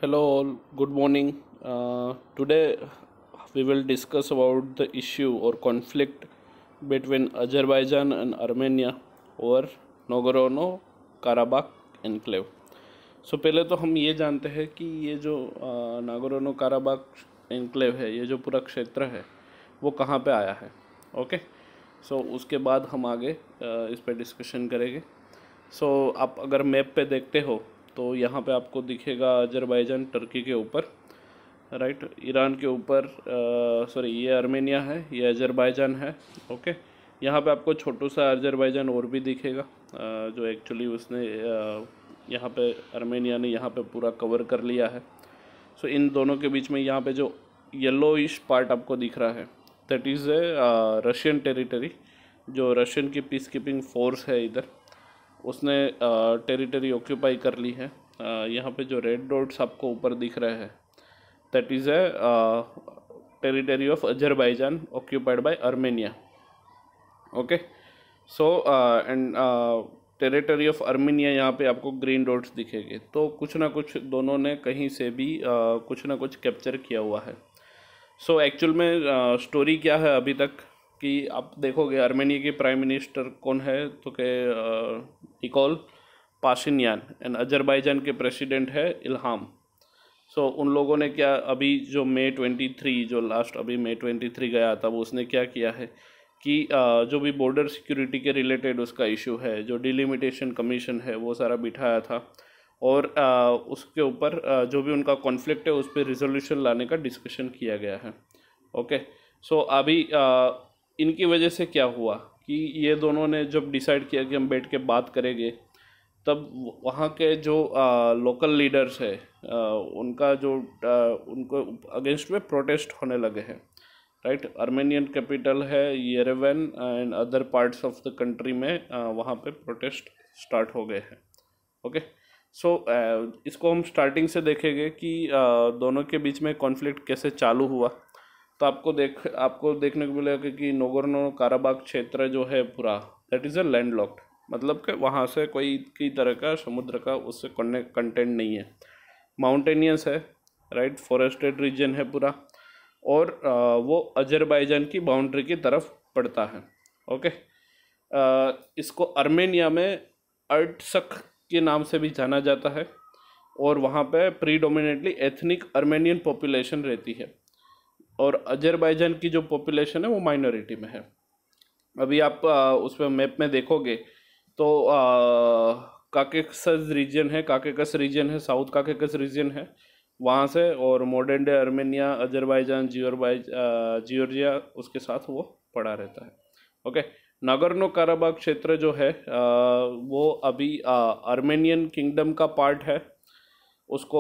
Hello all, good morning. Today we will discuss about the issue or conflict between Azerbaijan and Armenia over Nagorno-Karabakh enclave. पहले तो हम ये जानते हैं कि ये जो नागोर्नो काराबाख एनक्लेव है, ये जो पूरा क्षेत्र है वो कहाँ पे आया है। ओके, उसके बाद हम आगे इस पे डिस्कशन करेंगे। आप अगर मैप पे देखते हो तो यहाँ पे आपको दिखेगा अजरबैजान टर्की के ऊपर, राइट, ईरान के ऊपर, सॉरी ये आर्मेनिया है, ये अजरबैजान है। ओके, यहाँ पे आपको छोटू सा अजरबैजान और भी दिखेगा, जो एक्चुअली उसने यहाँ पे आर्मेनिया ने यहाँ पे पूरा कवर कर लिया है। इन दोनों के बीच में यहाँ पे जो येलोइश पार्ट आपको दिख रहा है that is a Russian territory, जो रशियन की पीस कीपिंग फोर्स है इधर, उसने टेरिटरी ऑक्यूपाई कर ली है। यहाँ पे जो रेड डॉट्स आपको ऊपर दिख रहे हैं that is a territory of Azerbaijan occupied by Armenia. Okay, and territory of Armenia यहाँ पे आपको ग्रीन डॉट्स दिखेंगे। तो कुछ ना कुछ दोनों ने कहीं से भी कुछ ना कुछ कैप्चर किया हुआ है। एक्चुअल में स्टोरी क्या है अभी तक कि आप देखोगे आर्मेनिया के प्राइम मिनिस्टर कौन है, तो के निकोल पाशिन्यान, एंड अजरबैजान के प्रेसिडेंट है इल्हाम। उन लोगों ने क्या, अभी जो May 23, जो लास्ट अभी May 23 गया था, वो उसने क्या किया है कि जो भी बॉर्डर सिक्योरिटी के रिलेटेड उसका इशू है, जो डिलिमिटेशन कमीशन है, वो सारा बिठाया था और उसके ऊपर जो भी उनका कॉन्फ्लिक्ट है उस पर रिजोल्यूशन लाने का डिस्कशन किया गया है। ओके, अभी इनकी वजह से क्या हुआ कि ये दोनों ने जब डिसाइड किया कि हम बैठ के बात करेंगे, तब वहाँ के जो लोकल लीडर्स है उनका जो उनको अगेंस्ट में प्रोटेस्ट होने लगे हैं, राइट। आर्मेनियन कैपिटल है Yerevan and other parts of the country में वहाँ पे प्रोटेस्ट स्टार्ट हो गए हैं। ओके, इसको हम स्टार्टिंग से देखेंगे कि दोनों के बीच में कॉन्फ्लिक्ट कैसे चालू हुआ। तो आपको देखने को मिलेगा कि नगोर्नो काराबाख क्षेत्र जो है पूरा दैट इज़ अ लैंडलॉक्ड, मतलब कि वहाँ से कोई की तरह का समुद्र का उससे कंटेंट नहीं है, माउंटेनियस है, राइट, फॉरेस्टेड रीजन है पूरा, और वो अजरबैजान की बाउंड्री की तरफ पड़ता है। ओके, इसको आर्मेनिया में अर्टसक के नाम से भी जाना जाता है और वहाँ पे प्रीडोमिनेटली एथनिक आर्मेनियन पॉपुलेशन रहती है और अजरबैजान की जो पॉपुलेशन है वो माइनॉरिटी में है। अभी आप उस पर मैप में देखोगे तो काकेकस रीजन है, साउथ काकेकस रीजन है वहाँ से, और modern day Armenia, Azerbaijan, Giorgia उसके साथ वो पड़ा रहता है। ओके, नागोर्नो काराबाख क्षेत्र जो है वो अभी आर्मेनियन किंगडम का पार्ट है। उसको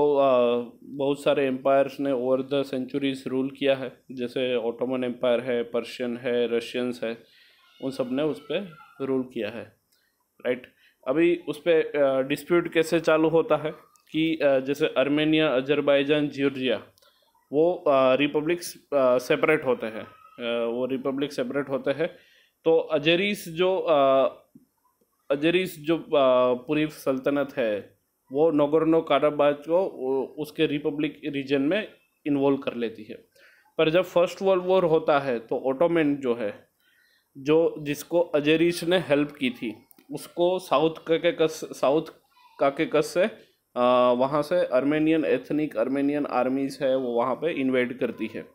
बहुत सारे एम्पायर्स ने ओवर द सेंचुरीज रूल किया है, जैसे ऑटोमन एम्पायर है, पर्शियन है, रशियंस है, उन सब ने उस पर रूल किया है, राइट। अभी उस पर डिस्प्यूट कैसे चालू होता है कि जैसे आर्मेनिया, अजरबैजान, जियोर्जिया वो रिपब्लिक्स सेपरेट होते हैं, तो अजरीस जो पूरी सल्तनत है वो नगोर्नो काराबाख को उसके रिपब्लिक रीजन में इन्वॉल्व कर लेती है। पर जब फर्स्ट वर्ल्ड वॉर होता है तो ऑटोमन जो है, जिसको अजरीस ने हेल्प की थी, उसको साउथ काकेकस से वहाँ से एथनिक आर्मेनियन आर्मीज है वो वहाँ पे इन्वेड करती है।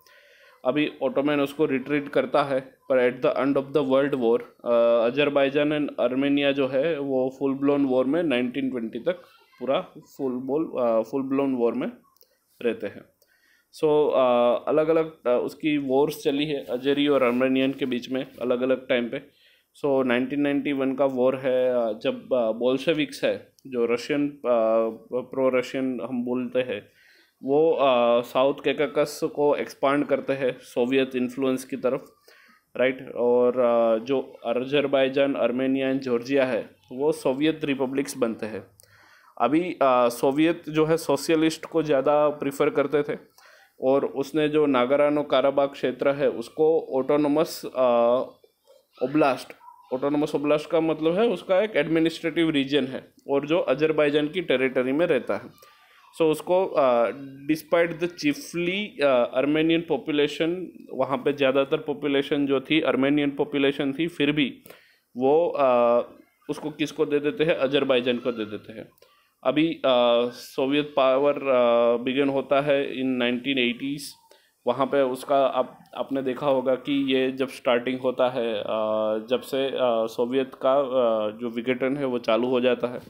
अभी ऑटोमन उसको रिट्रीट करता है, पर at the end of the world war Azerbaijan and Armenia जो है वो फुल ब्लोन वॉर में 1920 तक पूरा फुल ब्लोन वॉर में रहते हैं। अलग अलग उसकी वॉर्स चली है अजरी और आर्मेनियन के बीच में अलग अलग टाइम पे। 1991 का वॉर है जब बोल्शेविक्स है, जो रशियन प्रो रशियन हम बोलते हैं, वो साउथ कैकाकस को एक्सपांड करते हैं सोवियत इन्फ्लुएंस की तरफ, राइट, और जो अजरबैजान, आर्मेनिया एंड जॉर्जिया है वो सोवियत रिपब्लिक्स बनते हैं। अभी सोवियत जो है सोशलिस्ट को ज़्यादा प्रीफर करते थे और उसने जो नागोर्नो काराबाख क्षेत्र है उसको ऑटोनोमस ओब्लास्ट का मतलब है उसका एक एडमिनिस्ट्रेटिव रीजन है और जो अजरबैजान की टेरिटरी में रहता है। सो उसको despite the chiefly Armenian population, वहाँ पे ज़्यादातर पॉपुलेशन जो थी अर्मेनियन पॉपुलेशन थी, फिर भी वो उसको किसको दे देते हैं, अजरबैजान को दे देते हैं। अभी सोवियत पावर बिगिन होता है इन 1980s। वहाँ पे उसका आपने देखा होगा कि ये जब स्टार्टिंग होता है, जब से सोवियत का जो विघटन है वो चालू हो जाता है।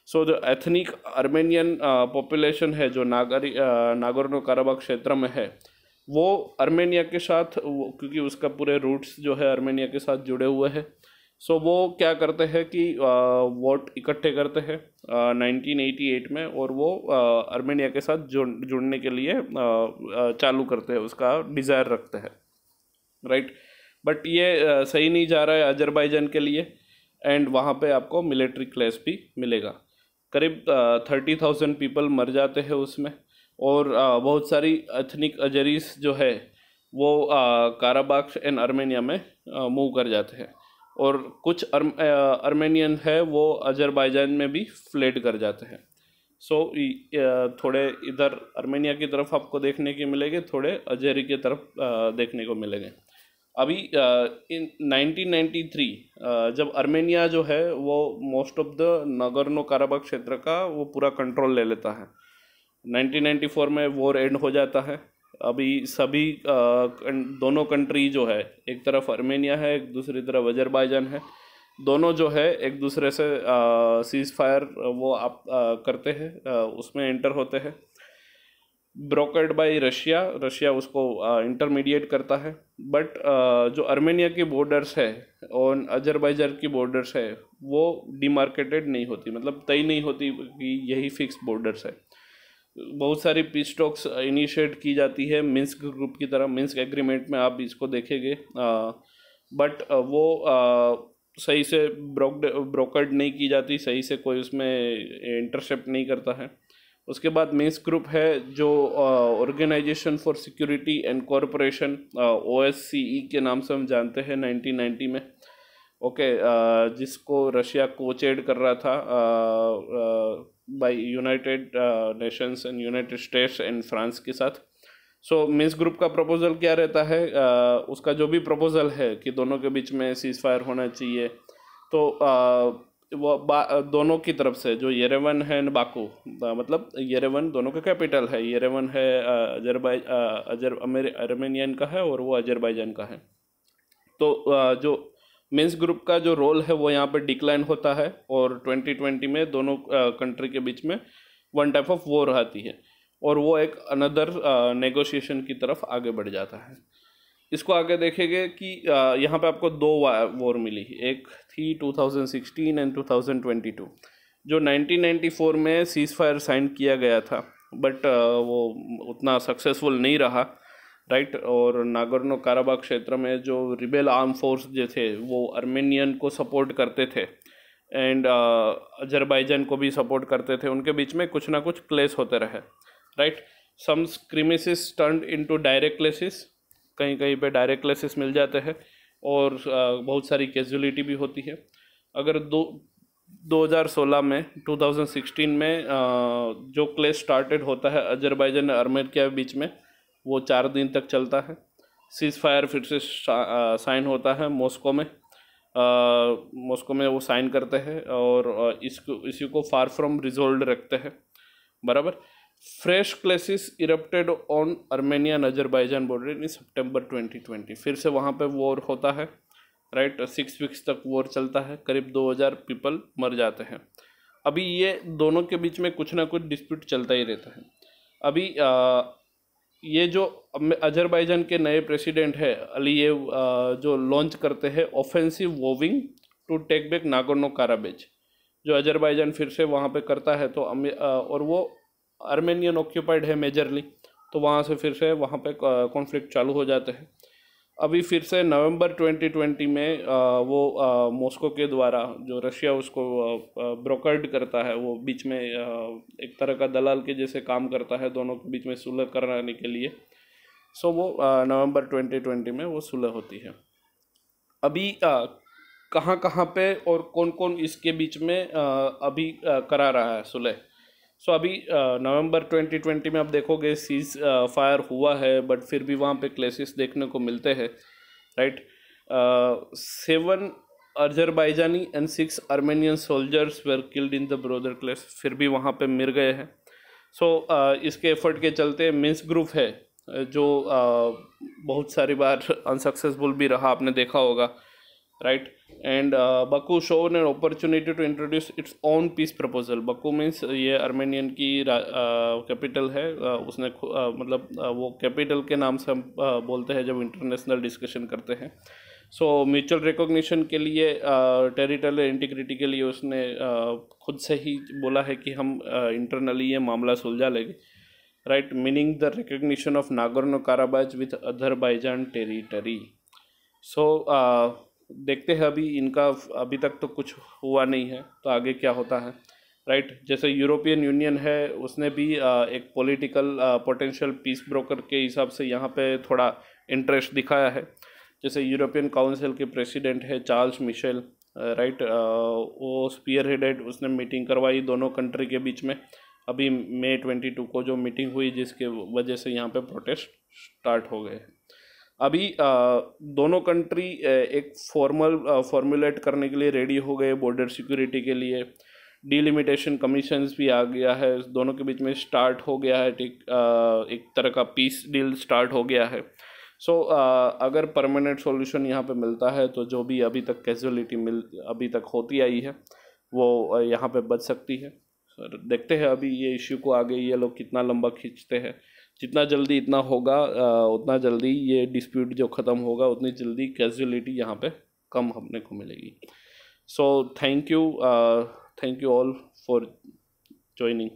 सो जो एथनिक अर्मेनियन पॉपुलेशन है जो नागोर्नो काराबाख क्षेत्र में है, वो अर्मेनिया के साथ क्योंकि उसका पूरे रूट्स जो है अर्मेनिया के साथ जुड़े हुए हैं, सो वो क्या करते हैं कि वोट इकट्ठे करते हैं 1988 में, और वो अर्मेनिया के साथ जुड़ने के लिए चालू करते हैं, उसका डिज़ायर रखते हैं, राइट। बट ये सही नहीं जा रहा है अजरबैजान के लिए, एंड वहाँ पे आपको मिलिट्री क्लैश भी मिलेगा। करीब 30,000 पीपल मर जाते हैं उसमें, और बहुत सारी एथनिक अजरीस जो है वो काराबाख एंड अर्मेनिया में मूव कर जाते हैं, और कुछ अर्मेनियन है वो अजरबैजान में भी फ्लेड कर जाते हैं। सो थोड़े इधर अर्मेनिया की तरफ आपको देखने के मिलेंगे, थोड़े अजरी की तरफ देखने को मिलेंगे। अभी इन 1993 जब अर्मेनिया जो है वो most of the Nagorno Karabakh क्षेत्र का वो पूरा कंट्रोल ले लेता है। 1994 में वॉर एंड हो जाता है। अभी सभी दोनों कंट्री जो है, एक तरफ अर्मेनिया है, एक दूसरी तरफ अजरबैजान है, दोनों जो है एक दूसरे से सीज फायर वो आप करते हैं, उसमें एंटर होते हैं। ब्रोकर्ड बाय रशिया उसको इंटरमीडिएट करता है। बट जो अर्मेनिया की बॉर्डर्स है और अजरबैजान की बॉर्डर्स है वो डिमार्केटेड नहीं होती, मतलब तय नहीं होती कि यही फिक्स बॉर्डर्स है। बहुत सारी पीस टॉक्स इनिशिएट की जाती है मिन्स्क ग्रुप की तरह, मिन्स्क एग्रीमेंट में आप इसको देखेंगे, बट वो सही से ब्रोकर्ड नहीं की जाती, सही से कोई उसमें इंटरसेप्ट नहीं करता है। उसके बाद मिन्स्क ग्रुप है जो organization for security and corporation, OSCE के नाम से हम जानते हैं 1990 में, ओके, जिसको रशिया कोचेड कर रहा था by United Nations and United States and France के साथ। सो मिन्स्क ग्रुप का प्रपोजल क्या रहता है, उसका जो भी प्रपोजल है कि दोनों के बीच में सीज फायर होना चाहिए, तो वो दोनों की तरफ से जो येरेवन है बाकू, मतलब येरेवन दोनों का कैपिटल है, येरेवन है अर्मेनियन का है और वो अजरबैजान का है। तो जो मिन्स्क ग्रुप का जो रोल है वो यहाँ पे डिक्लाइन होता है, और 2020 में दोनों कंट्री के बीच में वन टाइप ऑफ वॉर आती है, और वो एक अनदर नेगोशिएशन की तरफ आगे बढ़ जाता है। इसको आगे देखेंगे कि यहाँ पे आपको दो वॉर मिली, एक थी 2016 एंड 2022। जो 1994 में सीज फायर साइन किया गया था, बट वो उतना सक्सेसफुल नहीं रहा, राइट। और नागोर्नो काराबाख क्षेत्र में जो रिबेल आर्म फोर्स जो थे वो अर्मेनियन को सपोर्ट करते थे एंड अजरबैजान को भी सपोर्ट करते थे, उनके बीच में कुछ ना कुछ क्लेश होते रहे, राइट। सम स्क्रिमिसेस टर्न्ड इनटू डायरेक्ट क्लेसेस, कहीं कहीं पे डायरेक्ट क्लेसेस मिल जाते हैं, और बहुत सारी कैजुअलिटी भी होती है। अगर 2016 में 2016 में जो क्लेश स्टार्टेड होता है अजरबैजान और अर्मेनिया के बीच में, वो 4 दिन तक चलता है। सीज फायर फिर से साइन होता है मॉस्को में वो साइन करते हैं, और इसी को फार फ्रॉम रिजोल्व रखते हैं, बराबर। Fresh clashes erupted on Armenian Azerbaijan border in September 2020, फिर से वहाँ पे वॉर होता है, राइट। 6 वीक्स तक वॉर चलता है, करीब 2000 पीपल मर जाते हैं। अभी ये दोनों के बीच में कुछ ना कुछ डिस्प्यूट चलता ही रहता है। अभी ये जो अजरबैजान के नए प्रेसिडेंट है अलीयेव, जो लॉन्च करते हैं offensive vowing to take back Nagorno Karabakh, जो अजरबैजान फिर से वहाँ पे करता है, तो और वो अर्मेनियन ऑक्यूपाइड है मेजरली, तो वहाँ से फिर से वहाँ पे कॉन्फ्लिक्ट चालू हो जाते हैं। अभी फिर से नवंबर 2020 में वो मॉस्को के द्वारा, जो रशिया उसको ब्रोकर्ड करता है, वो बीच में एक तरह का दलाल के जैसे काम करता है दोनों के बीच में सुलह कराने के लिए। सो वो नवंबर 2020 में वो सुलह होती है। अभी कहाँ कहाँ पे और कौन कौन इसके बीच में अभी करा रहा है सुलह। सो अभी नवंबर 2020 में आप देखोगे सीज फायर हुआ है, बट फिर भी वहाँ पे क्लेशेस देखने को मिलते हैं, right. 7 Azerbaijani and 6 Armenian soldiers where killed in the brother clash, फिर भी वहाँ पे मर गए हैं। सो इसके एफर्ट के चलते मिन्स्क ग्रुप है जो बहुत सारी बार अनसक्सेसफुल भी रहा, आपने देखा होगा, right. And Baku shown an opportunity to introduce its own peace proposal. Baku means ये आर्मेनियन की कैपिटल है, उसने मतलब वो कैपिटल के नाम से हम बोलते हैं जब इंटरनेशनल डिस्कशन करते हैं। सो म्यूचुअल रिकॉग्निशन के लिए, टेरिटोरियल इंटीग्रिटी के लिए उसने खुद से ही बोला है कि हम इंटरनली ये मामला सुलझा लेंगे, right, meaning the recognition of Nagorno Karabakh with Azerbaijan territory. So देखते हैं अभी इनका, अभी तक तो कुछ हुआ नहीं है, तो आगे क्या होता है, राइट। जैसे यूरोपियन यूनियन है, उसने भी एक पॉलिटिकल पोटेंशियल पीस ब्रोकर के हिसाब से यहाँ पे थोड़ा इंटरेस्ट दिखाया है। जैसे यूरोपियन काउंसिल के प्रेसिडेंट है चार्ल्स मिशेल, राइट, वो स्पीयर हेडेड, उसने मीटिंग करवाई दोनों कंट्री के बीच में अभी मई 22 को जो मीटिंग हुई, जिसके वजह से यहाँ पे प्रोटेस्ट स्टार्ट हो गए। अभी दोनों कंट्री एक फॉर्मुलेट करने के लिए रेडी हो गए बॉर्डर सिक्योरिटी के लिए। डिलिमिटेशन कमीशंस भी आ गया है, दोनों के बीच में स्टार्ट हो गया है, एक तरह का पीस डील स्टार्ट हो गया है। सो अगर परमानेंट सॉल्यूशन यहाँ पे मिलता है तो जो भी अभी तक कैजुअलिटी अभी तक होती आई है वो यहाँ पे बच सकती है। सर देखते हैं अभी ये इश्यू को आगे ये लोग कितना लंबा खींचते हैं। जितना जल्दी इतना होगा उतना जल्दी ये डिस्प्यूट जो ख़त्म होगा, उतनी जल्दी कैजुअलिटी यहाँ पे कम हमने को मिलेगी। So thank you all for joining.